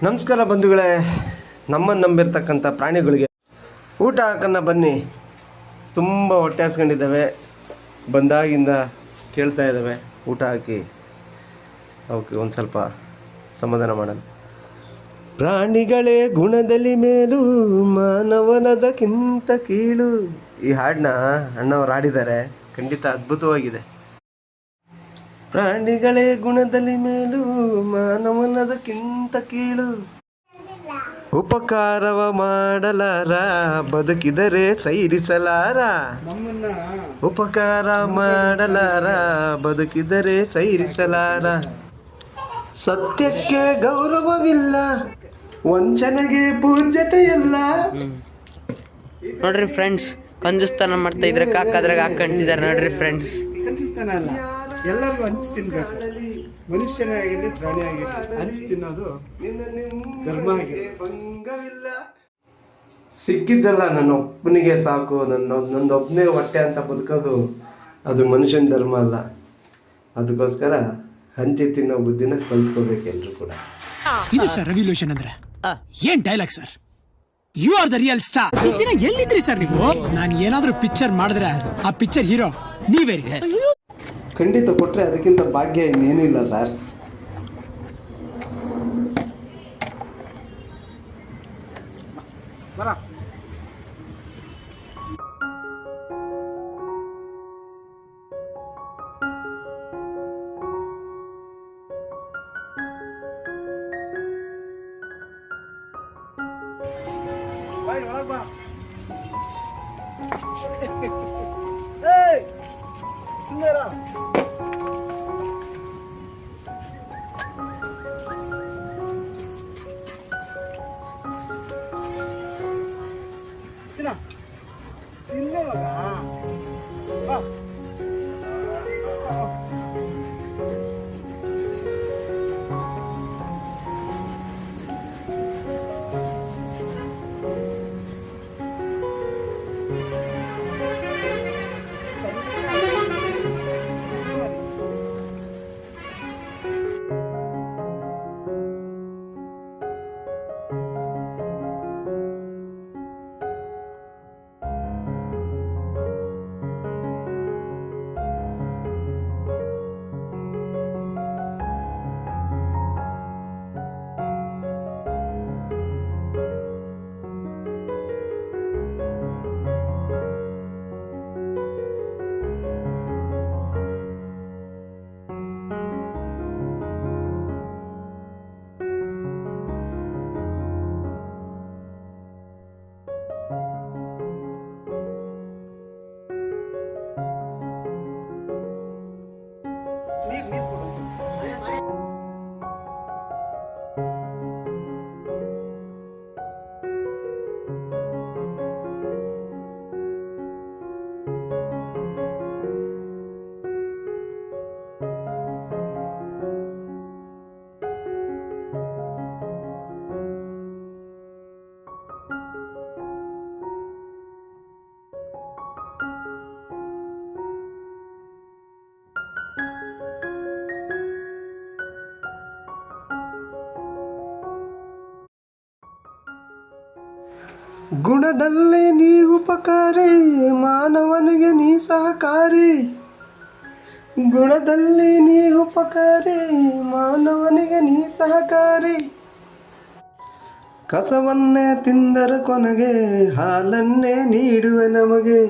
ನಮಸ್ಕಾರ ಬಂಧುಗಳೇ, ನಮ್ಮನ್ನು ನಂಬಿರ್ತಕ್ಕಂಥ ಪ್ರಾಣಿಗಳಿಗೆ ಊಟ ಹಾಕೋಣ ಬನ್ನಿ. ತುಂಬ ಹೊಟ್ಟೆ ಹಸ್ಕೊಂಡಿದ್ದಾವೆ, ಬಂದಾಗಿಂದ ಕೇಳ್ತಾ ಇದ್ದಾವೆ ಊಟ ಹಾಕಿ. ಅವಕ್ಕೆ ಒಂದು ಸ್ವಲ್ಪ ಸಮಾಧಾನ ಮಾಡೋಣ. ಪ್ರಾಣಿಗಳೇ ಗುಣದಲ್ಲಿ ಮೇಲು, ಮಾನವನದಕ್ಕಿಂತ ಕೀಳು. ಈ ಹಾಡನ್ನ ಅಣ್ಣವ್ರು ಹಾಡಿದ್ದಾರೆ, ಖಂಡಿತ ಅದ್ಭುತವಾಗಿದೆ. ಪ್ರಾಣಿಗಳೇ ಗುಣದಲ್ಲಿ ಮೇಲು, ಮಾನವನದಕ್ಕಿಂತ ಕೀಳು. ಉಪಕಾರವ ಮಾಡಲಾರ, ಬದುಕಿದರೆ ಸೈರಿಸಲಾರ. ಉಪಕಾರ ಮಾಡಲಾರ, ಬದುಕಿದರೆ ಸೈರಿಸಲಾರ. ಸತ್ಯಕ್ಕೆ ಗೌರವವಿಲ್ಲ, ವಂಚನೆಗೆ ಪೂಜ್ಯತೆಯಲ್ಲ. ನೋಡ್ರಿ ಫ್ರೆಂಡ್ಸ್, ಕಂಜುಸ್ತಾನ ಮಾಡ್ತಾ ಇದ್ರೆ ಕಾಕದ್ರಾಗ ಹಾಕೊಂಡಿದ್ದಾರೆ ನೋಡ್ರಿ ಫ್ರೆಂಡ್ಸ್. ಕಂಜುಸ್ತಾನ ಅಲ್ಲ, ಎಲ್ಲರಿಗೂ ಹಂಚಿ ತಿನ್ಬೇಕು. ಮನುಷ್ಯನೇ ಆಗಿರಲಿ ಪ್ರಾಣಿ ಆಗಿರಲಿ ಹಂಚಿ ತಿನ್ನೋದು ಧರ್ಮ ಆಗಿದೆ. ಸಿಕ್ಕಿದ್ದಲ್ಲ ನನ್ನ ಒಬ್ಬನಿಗೆ ಸಾಕು, ನಂದೊಬ್ಬನೇ ಹೊಟ್ಟೆ ಅಂತ ಬದುಕೋದು ಅದು ಮನುಷ್ಯನ ಧರ್ಮ ಅಲ್ಲ. ಅದಕ್ಕೋಸ್ಕರ ಹಂಚಿ ತಿನ್ನೋ ಬುದ್ಧಿನ ಕಲ್ತ್ಕೋಬೇಕು ಎಲ್ಲರೂ ಕೂಡ. ಇದು ಸರ್ ರೆವಲ್ಯೂಷನ್ ಅಂದ್ರೆ ಏನ್ dialogue sir? You are the real star. ಇಷ್ಟು ದಿನ ಎಲ್ಲಿದ್ರಿ ಸರ್ ನೀವು? ನಾನು ಏನಾದ್ರೂ ಪಿಕ್ಚರ್ ಮಾಡಿದ್ರೆ ಆ ಪಿಕ್ಚರ್ ಹೀರೋ ನೀವೇ. ಖಂಡಿತ ಕೊಟ್ರೆ ಅದಕ್ಕಿಂತ ಭಾಗ್ಯ ಇನ್ನೇನೂ ಇಲ್ಲ ಸರ್. ಸುಂದರ ಗುಣದಲ್ಲೇ ನೀ ಉಪಕಾರಿ, ಮಾನವನಿಗೆ ನೀ ಸಹಕಾರಿ. ಗುಣದಲ್ಲಿ ನೀ ಉಪಕಾರಿ, ಮಾನವನಿಗೆ ನೀ ಸಹಕಾರಿ. ಕಸವನ್ನೇ ತಿಂದರೆ ಕೊನೆಗೆ ಹಾಲನ್ನೇ ನೀಡುವೆ ನಮಗೆ.